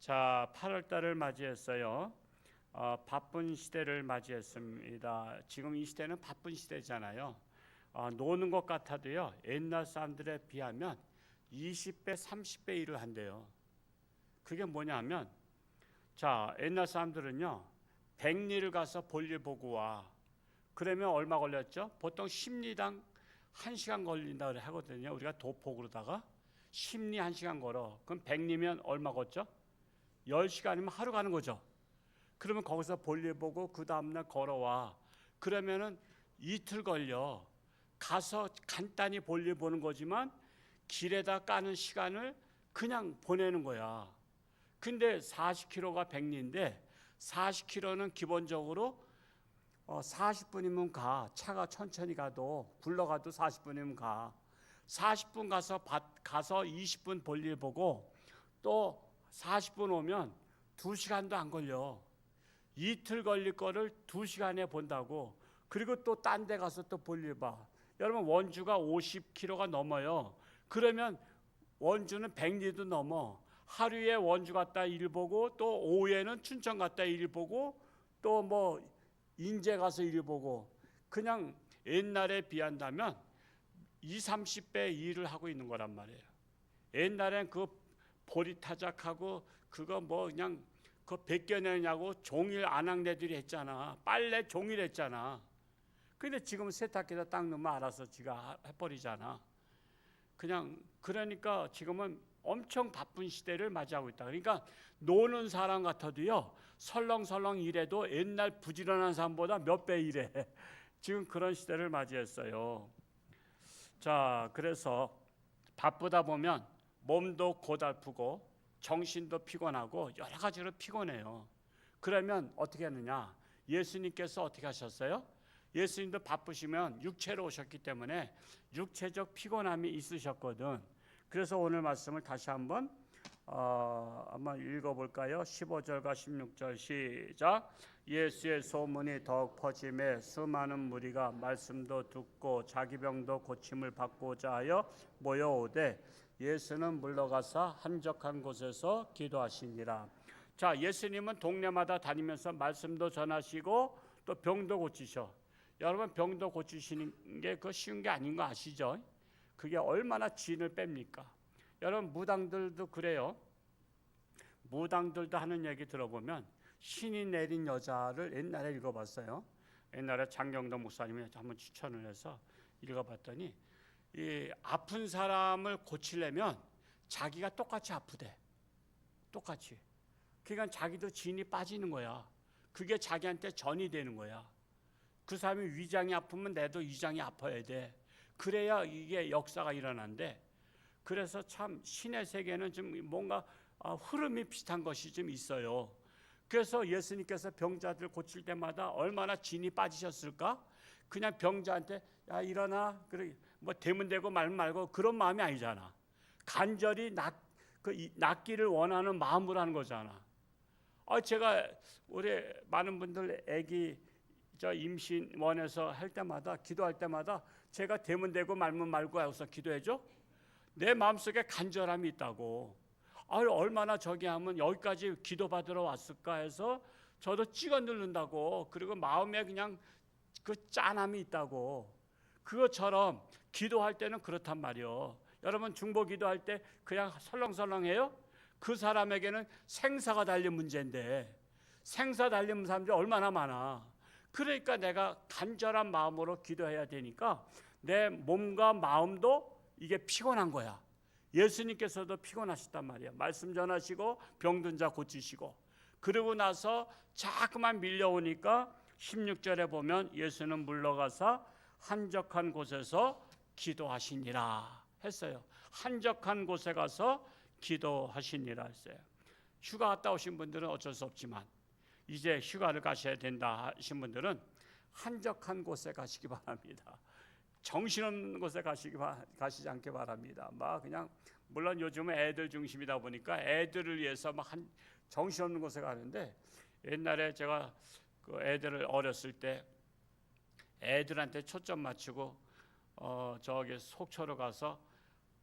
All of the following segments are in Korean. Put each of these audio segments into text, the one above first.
자, 8월 달을 맞이했어요. 바쁜 시대를 맞이했습니다. 지금 이 시대는 바쁜 시대잖아요. 노는 것 같아도요, 옛날 사람들에 비하면 20배, 30배 일을 한대요. 그게 뭐냐면, 자, 옛날 사람들은요, 백리를 가서 볼일 보고 와. 그러면 얼마 걸렸죠? 보통 심리당 1시간 걸린다 하거든요. 우리가 도폭으로다가 심리 1시간 걸어. 그럼 백리면 얼마 걷죠? 10시간이면 하루 가는 거죠. 그러면 거기서 볼일 보고 그 다음날 걸어와. 그러면은 이틀 걸려. 가서 간단히 볼일 보는 거지만 길에다 까는 시간을 그냥 보내는 거야. 근데 40km가 백리인데 40km는 기본적으로 40분이면 가. 차가 천천히 가도 굴러가도 40분이면 가. 40분 가서 20분 볼일 보고 또 40분 오면 2시간도 안 걸려. 이틀 걸릴 거를 2시간에 본다고. 그리고 또 딴 데 가서 또 볼일 봐. 여러분 원주가 50km가 넘어요. 그러면 원주는 백리도 넘어. 하루에 원주 갔다 일 보고 또 오후에는 춘천 갔다 일 보고 또 뭐 인제 가서 일 보고 그냥 옛날에 비한다면 20, 30배 일을 하고 있는 거란 말이에요. 옛날엔 그 보리타작하고 그거 뭐 그냥 그거 벗겨내냐고 종일 아낙네들이 했잖아. 빨래 종일 했잖아. 근데 지금 세탁기에다 딱 넣으면 알아서 지가 해버리잖아. 그냥 그러니까 지금은 엄청 바쁜 시대를 맞이하고 있다. 그러니까 노는 사람 같아도요, 설렁설렁 일해도 옛날 부지런한 사람보다 몇 배 일해. 지금 그런 시대를 맞이했어요. 자, 그래서 바쁘다 보면 몸도 고달프고 정신도 피곤하고 여러 가지로 피곤해요. 그러면 어떻게 하느냐? 예수님께서 어떻게 하셨어요? 예수님도 바쁘시면 육체로 오셨기 때문에 육체적 피곤함이 있으셨거든. 그래서 오늘 말씀을 다시 한번 한번 읽어볼까요? 15절과 16절 시작. 예수의 소문이 더욱 퍼짐에 수많은 무리가 말씀도 듣고 자기 병도 고침을 받고자 하여 모여오되 예수는 물러가서 한적한 곳에서 기도하시니라. 자, 예수님은 동네마다 다니면서 말씀도 전하시고 또 병도 고치셔. 여러분 병도 고치시는 게 그 쉬운 게 아닌 거 아시죠? 그게 얼마나 진을 뺍니까? 여러분 무당들도 그래요. 무당들도 하는 얘기 들어보면 신이 내린 여자를 옛날에 읽어봤어요. 옛날에 장경도 목사님이 한번 추천을 해서 읽어봤더니 이 아픈 사람을 고치려면 자기가 똑같이 아프대. 똑같이. 그러니까 자기도 진이 빠지는 거야. 그게 자기한테 전이 되는 거야. 그 사람이 위장이 아프면 내도 위장이 아파야 돼. 그래야 이게 역사가 일어난대. 그래서 참 신의 세계는 좀 뭔가 흐름이 비슷한 것이 좀 있어요. 그래서 예수님께서 병자들 고칠 때마다 얼마나 진이 빠지셨을까? 그냥 병자한테 야 일어나 그래 뭐 되면 되고 말면 말고 그런 마음이 아니잖아. 간절히 낫기를 원하는 마음으로 하는 거잖아. 제가 우리 많은 분들 아기 임신원에서 할 때마다 기도할 때마다 제가 되면 되고 말면 말고 하고서 기도해줘. 내 마음속에 간절함이 있다고. 얼마나 저기 하면 여기까지 기도받으러 왔을까 해서 저도 찍어 누른다고. 그리고 마음에 그냥 그 짠함이 있다고. 그것처럼 기도할 때는 그렇단 말이요. 여러분 중보 기도할 때 그냥 설렁설렁해요? 그 사람에게는 생사가 달린 문제인데 생사 달린 사람들이 얼마나 많아. 그러니까 내가 간절한 마음으로 기도해야 되니까 내 몸과 마음도 이게 피곤한 거야. 예수님께서도 피곤하셨단 말이야. 말씀 전하시고 병든 자 고치시고 그러고 나서 자꾸만 밀려오니까 16절에 보면 예수는 물러가서 한적한 곳에서 기도하시니라 했어요. 한적한 곳에 가서 기도하시니라 했어요. 휴가 갔다 오신 분들은 어쩔 수 없지만 이제 휴가를 가셔야 된다 하신 분들은 한적한 곳에 가시기 바랍니다. 정신없는 곳에 가시지 않게 바랍니다. 막 그냥 물론 요즘은 애들 중심이다 보니까 애들을 위해서 막 정신없는 곳에 가는데 옛날에 제가 그 애들을 어렸을 때 애들한테 초점 맞추고 저기 속초로 가서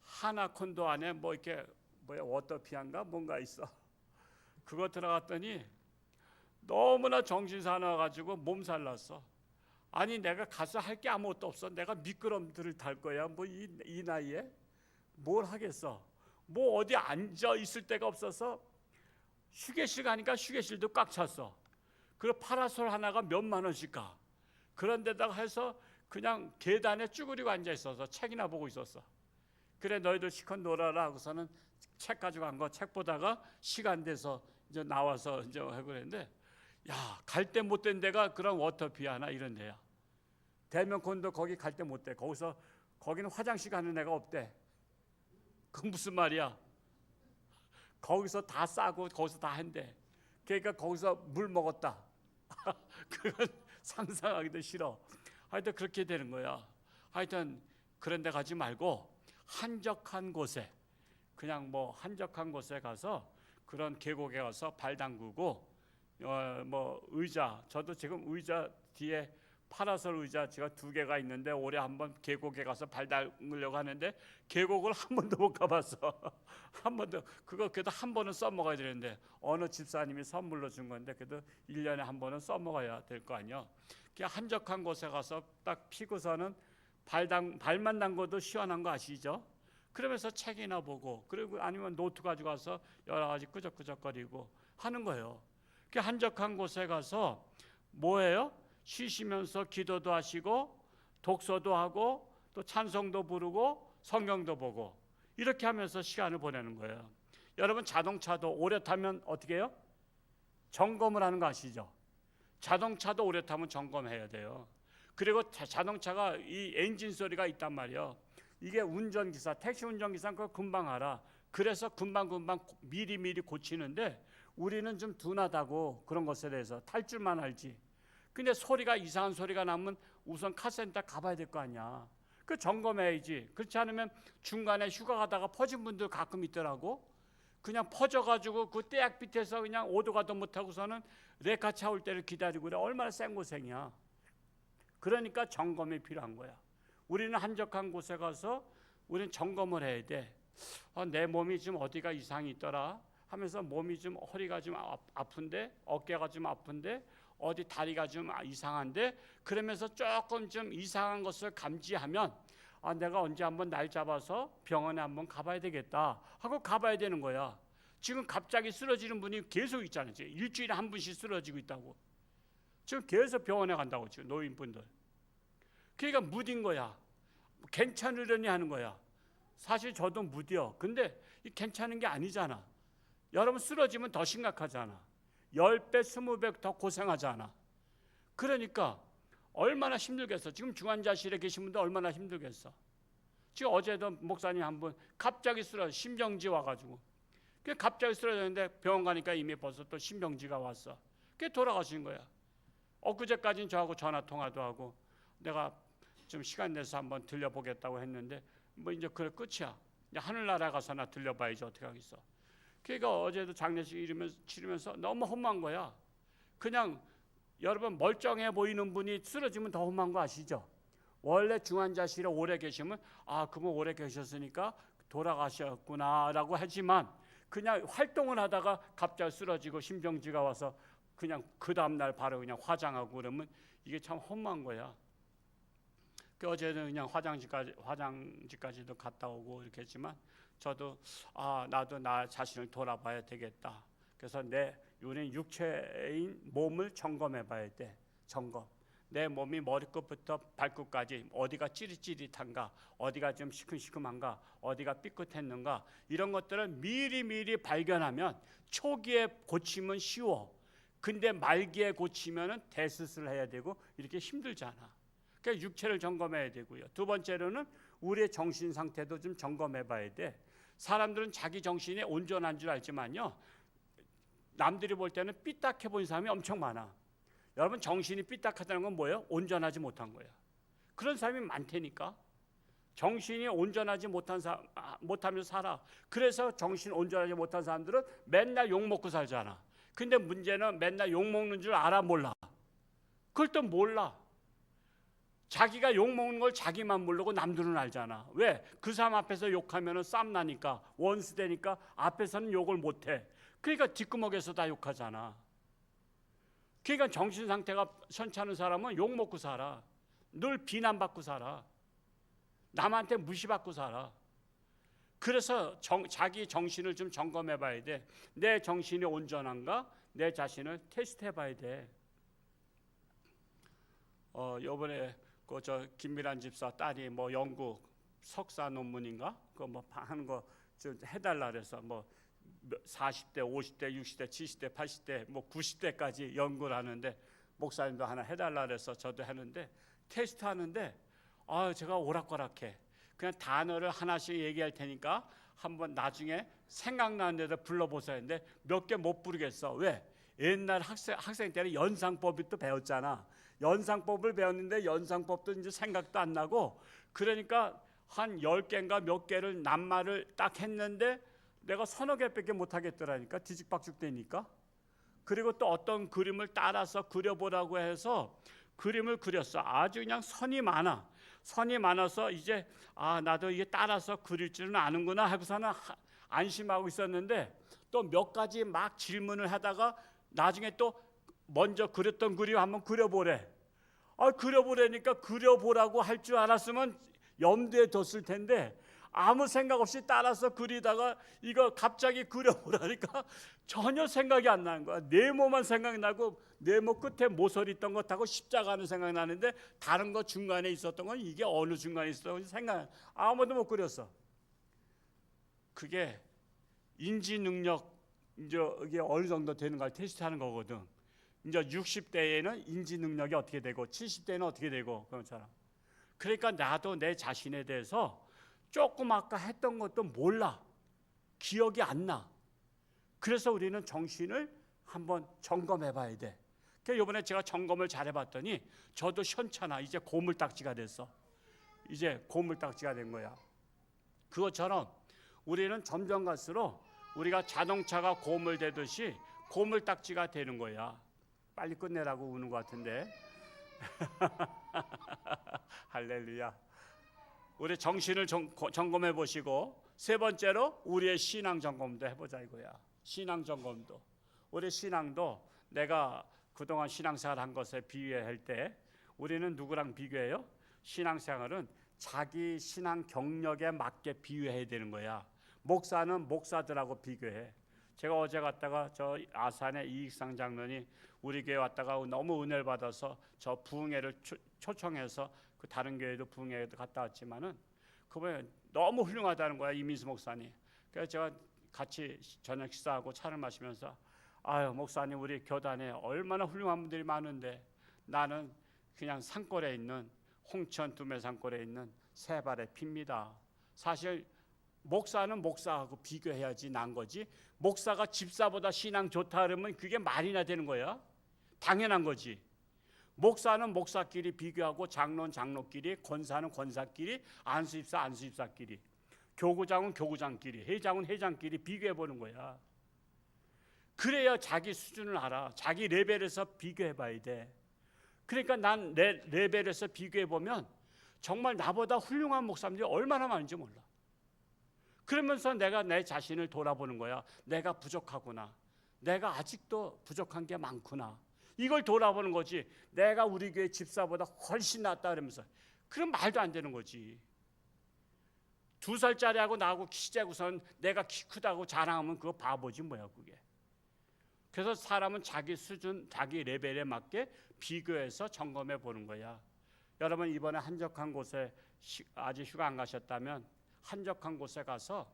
하나콘도 안에 뭐 이렇게 뭐야 워터피아인가 뭔가 있어. 그거 들어갔더니 너무나 정신 사나워가지고 몸살 났어. 아니 내가 가서 할 게 아무것도 없어. 내가 미끄럼틀을 탈 거야. 뭐 이 나이에 뭘 하겠어. 뭐 어디 앉아 있을 데가 없어서 휴게실 가니까 휴게실도 꽉 찼어. 그리고 파라솔 하나가 몇만 원씩 가. 그런 데다가 해서 그냥 계단에 쭈그리고 앉아 있어서 책이나 보고 있었어. 그래 너희들 실컷 놀아라 하고서는 책 가지고 간 거 책 보다가 시간 돼서 이제 나와서 이제 하고 그랬는데, 야, 갈 데 못 된 데가 그런 워터피아나 이런 데야. 대면콘도 거기 갈 데 못 돼. 거기는 화장실 가는 애가 없대. 그 무슨 말이야? 거기서 다 싸고 거기서 다 한대. 그러니까 거기서 물 먹었다. 그건 상상하기도 싫어. 하여튼 그렇게 되는 거야. 하여튼 그런 데 가지 말고 한적한 곳에, 그냥 뭐 한적한 곳에 가서 그런 계곡에 가서 발 담그고 뭐 의자, 저도 지금 의자 뒤에 파라솔 의자 제가 2개가 있는데 올해 한번 계곡에 가서 발 담그려고 하는데 계곡을 한 번도 못 가봤어. 한 번도. 그거 그래도 한 번은 써먹어야 되는데 어느 집사님이 선물로 준 건데 그래도 1년에 한 번은 써먹어야 될 거 아니야. 그냥 한적한 곳에 가서 딱 피고서는 발만 담궈도 시원한 거 아시죠? 그러면서 책이나 보고, 그리고 아니면 노트 가지고 가서 여러 가지 끄적끄적거리고 하는 거예요. 그 한적한 곳에 가서 뭐예요? 쉬시면서 기도도 하시고 독서도 하고 또 찬송도 부르고 성경도 보고 이렇게 하면서 시간을 보내는 거예요. 여러분 자동차도 오래 타면 어떻게 해요? 점검을 하는 거 아시죠? 자동차도 오래 타면 점검해야 돼요. 그리고 자동차가 이 엔진 소리가 있단 말이에요. 이게 운전기사, 택시 운전기사는 그거 금방 알아. 그래서 금방 미리 고치는데 우리는 좀 둔하다고 그런 것에 대해서 탈 줄만 알지. 근데 소리가 이상한 소리가 나면 우선 카센터 가봐야 될 거 아니야. 그 점검해야지. 그렇지 않으면 중간에 휴가 가다가 퍼진 분들 가끔 있더라고. 그냥 퍼져가지고 그 떼약 밑에서 그냥 오도 가도 못하고서는 레카차 올 때를 기다리고 그래. 얼마나 생고생이야. 그러니까 점검이 필요한 거야. 우리는 한적한 곳에 가서 우리는 점검을 해야 돼. 내 몸이 좀 어디가 이상이 있더라 하면서 몸이 좀 허리가 좀 아픈데, 어깨가 좀 아픈데, 어디 다리가 좀 이상한데, 그러면서 조금 좀 이상한 것을 감지하면 내가 언제 한번 날 잡아서 병원에 한번 가봐야 되겠다 하고 가봐야 되는 거야. 지금 갑자기 쓰러지는 분이 계속 있잖아요. 일주일에 한 분씩 쓰러지고 있다고. 지금 계속 병원에 간다고, 지금 노인분들. 그러니까 무딘 거야. 괜찮으려니 하는 거야. 사실 저도 무디요. 근데 괜찮은 게 아니잖아. 여러분 쓰러지면 더 심각하잖아. 10배, 20배 더 고생하잖아. 그러니까 얼마나 힘들겠어. 지금 중환자실에 계신 분들 얼마나 힘들겠어. 지금 어제도 목사님 한 분 갑자기 심정지 와가지고 갑자기 쓰러졌는데 병원 가니까 이미 벌써 또 심정지가 왔어. 그게 돌아가신 거야. 엊그제까지는 저하고 전화통화도 하고 내가 좀 시간 내서 한번 들려보겠다고 했는데 뭐 이제 그래 끝이야. 이제 하늘나라 가서나 들려봐야지 어떻게 하겠어. 그러니까 어제도 장례식 치르면서 너무 험한 거야. 그냥 여러분 멀쩡해 보이는 분이 쓰러지면 더 험한 거 아시죠? 원래 중환자실에 오래 계시면 그분 오래 계셨으니까 돌아가셨구나라고 하지만 그냥 활동을 하다가 갑자기 쓰러지고 심정지가 와서 그냥 그 다음날 바로 그냥 화장하고 그러면 이게 참 험한 거야. 그 어제는 그냥 화장지까지도 갔다 오고 이렇게 했지만 저도 나도 나 자신을 돌아봐야 되겠다. 그래서 우리는 육체인 몸을 점검해봐야 돼. 점검. 내 몸이 머리끝부터 발끝까지 어디가 찌릿찌릿한가, 어디가 좀 시큼시큼한가, 어디가 삐끗했는가 이런 것들을 미리 발견하면 초기에 고치면 쉬워. 근데 말기에 고치면은 대수술을 해야 되고 이렇게 힘들잖아. 그러니까 육체를 점검해야 되고요. 두 번째로는 우리의 정신 상태도 좀 점검해봐야 돼. 사람들은 자기 정신이 온전한 줄 알지만요, 남들이 볼 때는 삐딱해 보이는 사람이 엄청 많아. 여러분 정신이 삐딱하다는 건 뭐예요? 온전하지 못한 거야. 그런 사람이 많다니까. 정신이 온전하지 못하면서 살아. 그래서 정신 온전하지 못한 사람들은 맨날 욕먹고 살잖아. 근데 문제는 맨날 욕먹는 줄 알아 몰라? 그걸 또 몰라. 자기가 욕먹는 걸 자기만 모르고 남들은 알잖아. 왜? 그 사람 앞에서 욕하면 싸움 나니까, 원수 되니까 앞에서는 욕을 못해. 그러니까 뒷구멍에서 다 욕하잖아. 그러니까 정신 상태가 현찮은 사람은 욕 먹고 살아. 늘 비난받고 살아. 남한테 무시받고 살아. 그래서 자기 정신을 좀 점검해 봐야 돼. 내 정신이 온전한가? 내 자신을 테스트해 봐야 돼. 요번에 그 저 김미란 집사 딸이 뭐 연구 석사 논문인가? 그거 뭐 하는 거 좀 해달라 그래서 뭐 40대, 50대, 60대, 70대, 80대, 뭐 90대까지 연구를 하는데 목사님도 하나 해달라 그래서 저도 하는데 테스트 하는데 제가 오락가락해. 그냥 단어를 하나씩 얘기할 테니까 한번 나중에 생각나는 데다 불러보세요 했는데 몇 개 못 부르겠어. 왜? 옛날 학생 때는 연상법이 또 배웠잖아. 연상법을 배웠는데 연상법도 이제 생각도 안 나고 그러니까 한 10개인가 몇 개를 낱말을 딱 했는데 내가 서너 개밖에 못 하겠더라니까. 뒤죽박죽 되니까. 그리고 또 어떤 그림을 따라서 그려보라고 해서 그림을 그렸어. 아주 그냥 선이 많아. 선이 많아서 이제 나도 이게 따라서 그릴 줄은 아는구나 하고서는 안심하고 있었는데 또 몇 가지 막 질문을 하다가 나중에 또 먼저 그렸던 그림 한번 그려보래. 그려보라니까 그려보라고 할 줄 알았으면 염두에 뒀을 텐데 아무 생각 없이 따라서 그리다가 이거 갑자기 그려보라니까 전혀 생각이 안 나는 거야. 네모만 생각이 나고 네모 끝에 모서리 있던 것 하고 십자가는 생각이 나는데 다른 거 중간에 있었던 건 이게 어느 중간에 있었던 건지 생각 아무도 못 그렸어. 그게 인지 능력 이제 이게 어느 정도 되는가를 테스트하는 거거든. 이제 60대에는 인지 능력이 어떻게 되고 70대는 어떻게 되고 그렇잖아. 그러니까 나도 내 자신에 대해서 조금 아까 했던 것도 몰라. 기억이 안 나. 그래서 우리는 정신을 한번 점검해 봐야 돼. 그래서 이번에 제가 점검을 잘 해봤더니 저도 현찮아. 이제 고물딱지가 됐어. 이제 고물딱지가 된 거야. 그것처럼 우리는 점점 갈수록 우리가 자동차가 고물되듯이 고물딱지가 되는 거야. 빨리 끝내라고 우는 것 같은데. 할렐루야. 우리 정신을 점검해 보시고 세 번째로 우리의 신앙 점검도 해보자 이거야. 신앙 점검도. 우리 신앙도 내가 그동안 신앙생활 한 것에 비교할 때 우리는 누구랑 비교해요? 신앙생활은 자기 신앙 경력에 맞게 비교해야 되는 거야. 목사는 목사들하고 비교해. 제가 어제 갔다가 저 아산의 이익상 장로님 우리 교회 왔다가 너무 은혜를 받아서 저 부흥회를 초청해서 그 다른 교회도 부흥회도 갔다 왔지만은 그분이 너무 훌륭하다는 거야. 이민수 목사님. 그래서 제가 같이 저녁 식사하고 차를 마시면서 목사님 우리 교단에 얼마나 훌륭한 분들이 많은데 나는 그냥 산골에 있는 홍천 두메 산골에 있는 세 발의 피입니다. 사실 목사는 목사하고 비교해야지 난 거지. 목사가 집사보다 신앙 좋다 그러면 그게 말이나 되는 거야. 당연한 거지. 목사는 목사끼리 비교하고 장로는 장로끼리, 권사는 권사끼리, 안수집사 안수집사끼리, 교구장은 교구장끼리, 회장은 회장끼리 비교해 보는 거야. 그래야 자기 수준을 알아. 자기 레벨에서 비교해 봐야 돼. 그러니까 난 내 레벨에서 비교해 보면 정말 나보다 훌륭한 목사님들이 얼마나 많은지 몰라. 그러면서 내가 내 자신을 돌아보는 거야. 내가 부족하구나. 내가 아직도 부족한 게 많구나. 이걸 돌아보는 거지. 내가 우리 교회 집사보다 훨씬 낫다 그러면서. 그럼 말도 안 되는 거지. 2살짜리하고 나하고 키 재고선 내가 키 크다고 자랑하면 그거 바보지 뭐야 그게. 그래서 사람은 자기 수준, 자기 레벨에 맞게 비교해서 점검해 보는 거야. 여러분 이번에 한적한 곳에 아직 휴가 안 가셨다면 한적한 곳에 가서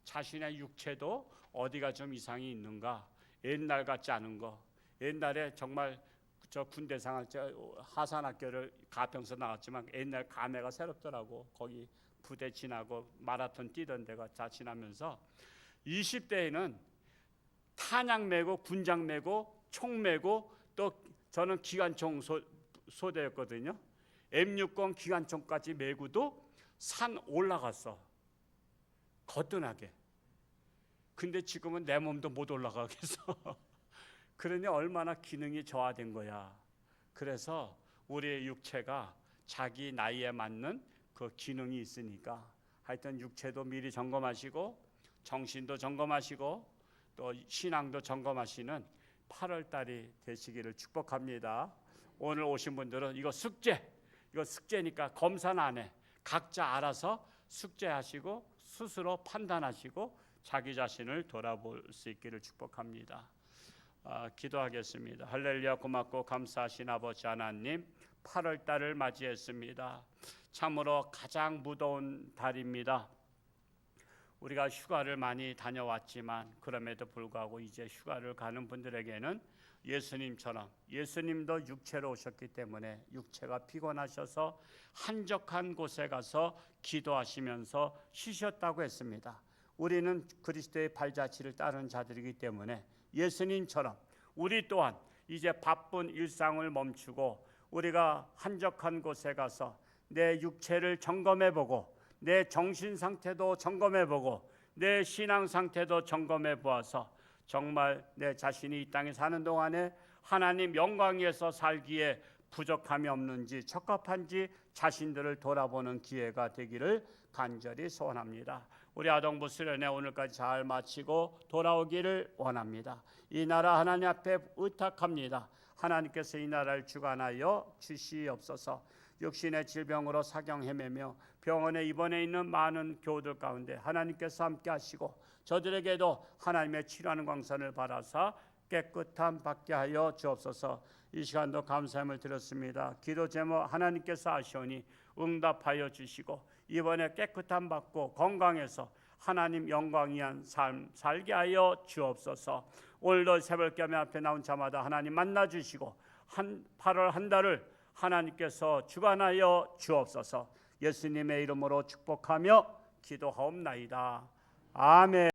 자신의 육체도 어디가 좀 이상이 있는가, 옛날 같지 않은 거. 옛날에 정말 저 군대 생활 하산학교를 가평서 나갔지만 옛날 감회가 새롭더라고. 거기 부대 지나고 마라톤 뛰던 데가 다 지나면서 20대에는 탄약 메고 군장 메고 총 메고 또 저는 기관총 소대였거든요. M60 기관총까지 메고도 산 올라갔어. 거뜬하게. 근데 지금은 내 몸도 못 올라가겠어. 그러니 얼마나 기능이 저하된 거야. 그래서 우리의 육체가 자기 나이에 맞는 그 기능이 있으니까 하여튼 육체도 미리 점검하시고 정신도 점검하시고 또 신앙도 점검하시는 8월 달이 되시기를 축복합니다. 오늘 오신 분들은 이거 숙제니까 검사는 안 해. 각자 알아서 숙제하시고 스스로 판단하시고 자기 자신을 돌아볼 수 있기를 축복합니다. 기도하겠습니다. 할렐루야. 고맙고 감사하신 아버지 하나님, 8월 달을 맞이했습니다. 참으로 가장 무더운 달입니다. 우리가 휴가를 많이 다녀왔지만 그럼에도 불구하고 이제 휴가를 가는 분들에게는 예수님처럼, 예수님도 육체로 오셨기 때문에 육체가 피곤하셔서 한적한 곳에 가서 기도하시면서 쉬셨다고 했습니다. 우리는 그리스도의 발자취를 따르는 자들이기 때문에 예수님처럼 우리 또한 이제 바쁜 일상을 멈추고 우리가 한적한 곳에 가서 내 육체를 점검해보고 내 정신 상태도 점검해보고 내 신앙 상태도 점검해 보아서 정말 내 자신이 이 땅에 사는 동안에 하나님 영광 위에서 살기에 부족함이 없는지 적합한지 자신들을 돌아보는 기회가 되기를 간절히 소원합니다. 우리 아동부 수련회 오늘까지 잘 마치고 돌아오기를 원합니다. 이 나라 하나님 앞에 의탁합니다. 하나님께서 이 나라를 주관하여 주시옵소서. 육신의 질병으로 사경 헤매며 병원에 입원해 있는 많은 교우들 가운데 하나님께서 함께 하시고 저들에게도 하나님의 치료하는 광선을 받아서 깨끗함 받게 하여 주옵소서. 이 시간도 감사함을 드렸습니다. 기도 제목 하나님께서 아시오니 응답하여 주시고 이번에 깨끗함 받고 건강해서 하나님 영광 위한 삶 살게 하여 주옵소서. 오늘도 새벽기도 앞에 나온 자마다 하나님 만나 주시고 8월 한 달을 하나님께서 주관하여 주옵소서. 예수님의 이름으로 축복하며 기도하옵나이다. 아멘.